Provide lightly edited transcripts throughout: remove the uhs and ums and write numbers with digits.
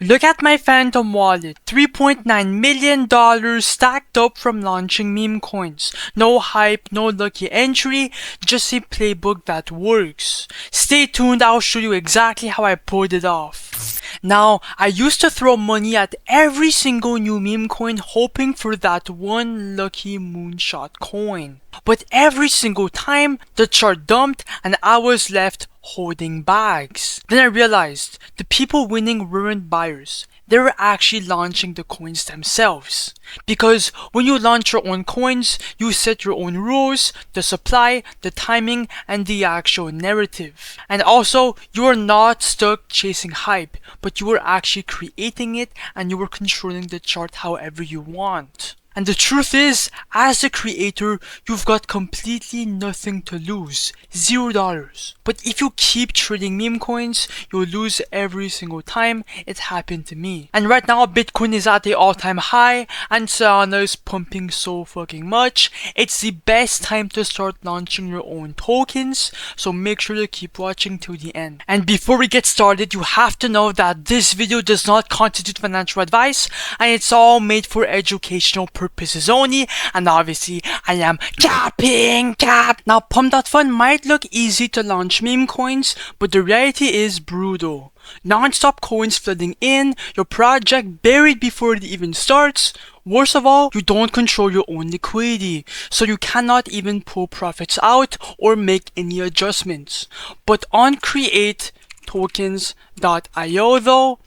Look at my Phantom wallet, $3.9 million stacked up from launching meme coins. No hype, no lucky entry, just a playbook that works. Stay tuned, I'll show you exactly how I pulled it off. Now, I used to throw money at every single new meme coin hoping for that one lucky moonshot coin. But every single time, the chart dumped and I was left holding bags. Then I realized the people winning weren't buyers. They were actually launching the coins themselves. Because when you launch your own coins, you set your own rules, the supply, the timing, and the actual narrative. And also, you are not stuck chasing hype, but you are actually creating it and you are controlling the chart however you want. And the truth is, as a creator, you've got completely nothing to lose. $0. But if you keep trading meme coins, you'll lose every single time. It happened to me. And right now, Bitcoin is at the all-time high, and Solana is pumping so fucking much. It's the best time to start launching your own tokens, so make sure to keep watching till the end. And before we get started, you have to know that this video does not constitute financial advice, and it's all made for educational purposes only, and obviously I am capping. Now Pump.Fun might look easy to launch meme coins, but the reality is brutal. Non-stop coins flooding in, your project buried before it even starts. Worst of all, you don't control your own liquidity, so you cannot even pull profits out or make any adjustments. But on create token.Io though,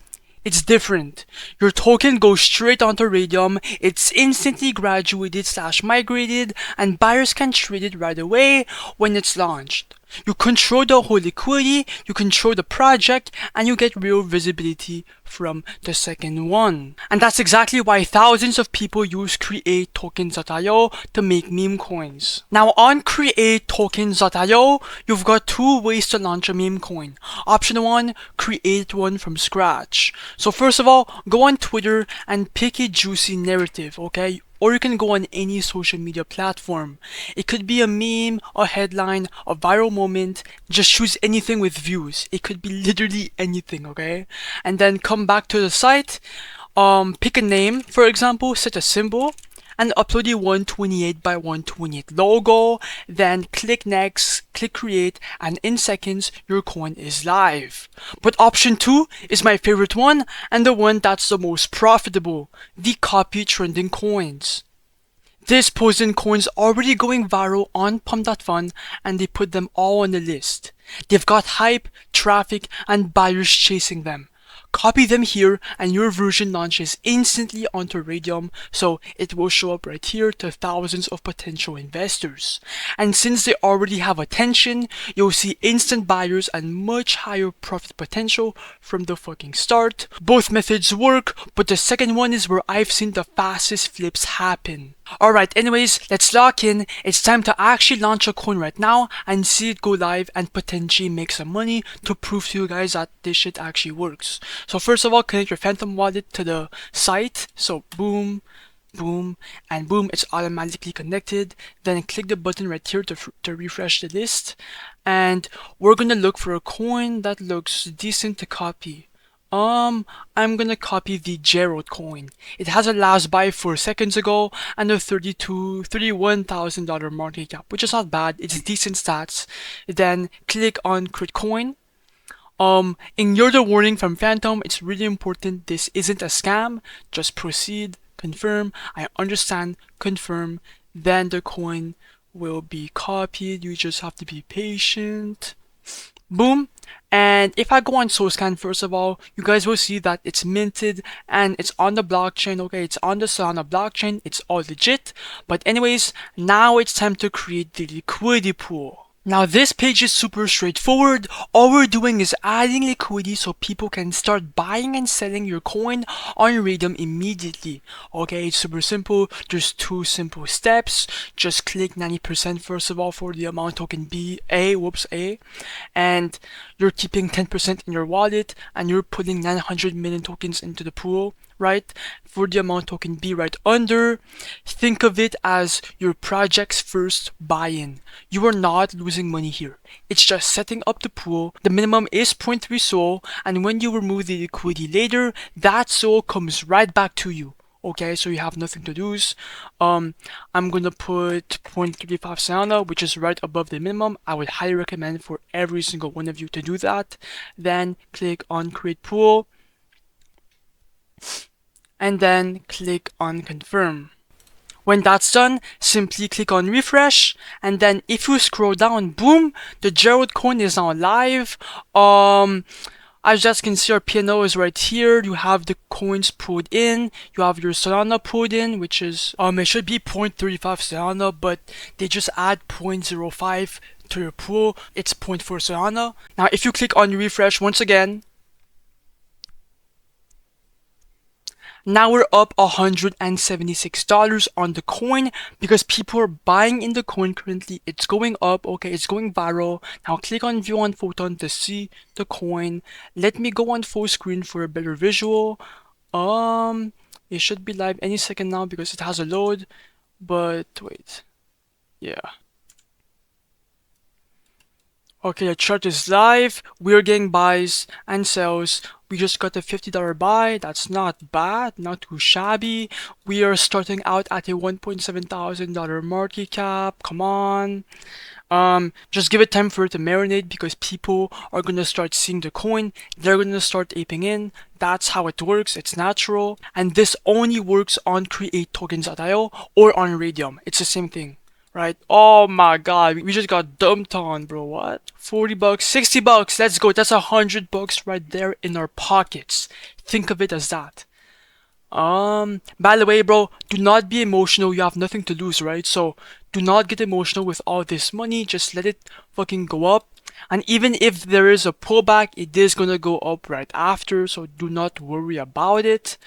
it's different. Your token goes straight onto Radium, it's instantly graduated / migrated, and buyers can trade it right away when it's launched. You control the whole liquidity, you control the project, and you get real visibility from the second one. And that's exactly why thousands of people use create tokens.io to make meme coins. Now on create tokens.io, you've got two ways to launch a meme coin. Option 1, create one from scratch. So first of all, go on Twitter and pick a juicy narrative, okay? Or you can go on any social media platform. It could be a meme, a headline, a viral moment. Just choose anything with views. It could be literally anything, okay? And then come back to the site, pick a name, for example, set a symbol, and upload a 128 by 128 logo. Then click next, click create, and in seconds, your coin is live. But option 2 is my favorite one, and the one that's the most profitable, the copy trending coins. This pulls in coins already going viral on Pump.Fun, and they put them all on the list. They've got hype, traffic, and buyers chasing them. Copy them here and your version launches instantly onto Radium, so it will show up right here to thousands of potential investors. And since they already have attention, you'll see instant buyers and much higher profit potential from the fucking start. Both methods work, but the second one is where I've seen the fastest flips happen. Alright, anyways, let's lock in. It's time to actually launch a coin right now and see it go live and potentially make some money to prove to you guys that this shit actually works. So first of all, connect your Phantom wallet to the site. So boom, boom, and boom, it's automatically connected. Then click the button right here to refresh the list. And we're gonna look for a coin that looks decent to copy. I'm gonna copy the Gerald coin. It has a last buy 4 seconds ago and a $31,000 market cap, which is not bad. It's decent stats. Then click on create coin. Ignore the warning from Phantom. It's really important. This isn't a scam. Just proceed, confirm. I understand, confirm. Then the coin will be copied. You just have to be patient. Boom. And if I go on SoScan, first of all, you guys will see that it's minted and it's on the blockchain, okay? It's on the Solana blockchain. It's all legit. But anyways, now it's time to create the liquidity pool. Now this page is super straightforward. All we're doing is adding liquidity so people can start buying and selling your coin on Radium immediately. Okay, it's super simple. There's 2 simple steps. Just click 90% first of all for the amount token A, and you're keeping 10% in your wallet and you're putting 900 million tokens into the pool. right? For the amount token B right under. Think of it as your project's first buy-in. You are not losing money here. It's just setting up the pool. The minimum is 0.3 SOL, and when you remove the liquidity later, that SOL comes right back to you. Okay, so you have nothing to lose. I'm gonna put 0.35 Solana, which is right above the minimum. I would highly recommend for every single one of you to do that. Then click on create pool, and then click on confirm. When that's done, simply click on refresh, and then if you scroll down, boom, the Gerald coin is now live. As you can see, our P&L is right here. You have the coins pulled in. You have your Solana pulled in, which is, it should be 0.35 Solana, but they just add 0.05 to your pool. It's 0.4 Solana. Now, if you click on refresh once again, now we're up $176 on the coin because people are buying in the coin currently. It's going up, okay, it's going viral. Now click on view on Photon to see the coin. Let me go on full screen for a better visual. It should be live any second now because it has a load, but wait, yeah. Okay, the chart is live. We're getting buys and sells. We just got a $50 buy. That's not bad, not too shabby. We are starting out at a $1.7 thousand market cap. Come on. Just give it time for it to marinate because people are gonna start seeing the coin. They're gonna start aping in. That's how it works. It's natural. And this only works on create tokens.io or on Radium. It's the same thing. Right? Oh my god, we just got dumped on, bro. What? 40 bucks, 60 bucks. Let's go. That's $100 right there in our pockets. Think of it as that. By the way, bro, do not be emotional. You have nothing to lose, right? So do not get emotional with all this money. Just let it fucking go up. And even if there is a pullback, it is gonna go up right after. So do not worry about it.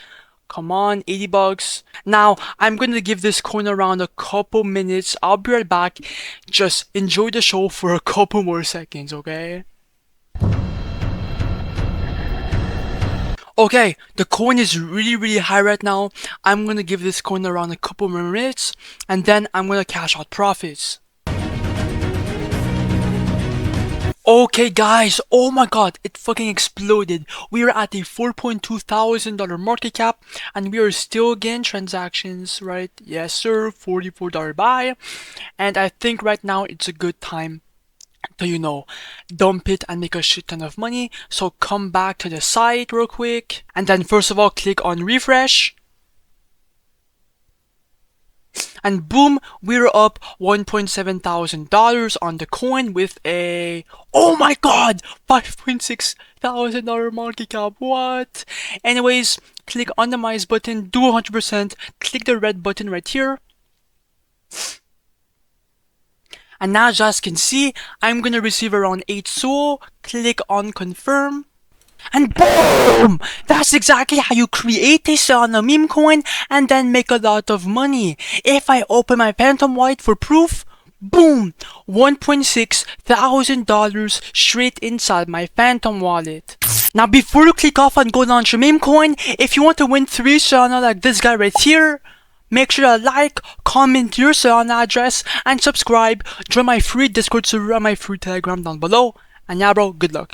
Come on, 80 bucks. Now, I'm going to give this coin around a couple minutes. I'll be right back. Just enjoy the show for a couple more seconds, okay? Okay, the coin is really high right now. I'm going to give this coin around a couple more minutes, and then I'm going to cash out profits. Okay guys, oh my god, it fucking exploded. We are at a $4.2 thousand market cap and we are still getting transactions, right? Yes sir, $44 buy. And I think right now it's a good time to, you know, dump it and make a shit ton of money. So come back to the site real quick. And then first of all, click on refresh. And boom, we're up $1.7 thousand on the coin with a, oh my god, $5.6 thousand market cap. What? Anyways, click on the minus button, do 100%, click the red button right here. And now, as you can see, I'm gonna receive around 8 SOL. Click on confirm. And boom! That's exactly how you create a Solana meme coin and then make a lot of money. If I open my Phantom wallet for proof, boom! $1.6 thousand straight inside my Phantom wallet. Now before you click off and go launch a meme coin, if you want to win 3 Solana like this guy right here, make sure to like, comment your Solana address, and subscribe. Join my free Discord server and my free Telegram down below. And yeah bro, good luck.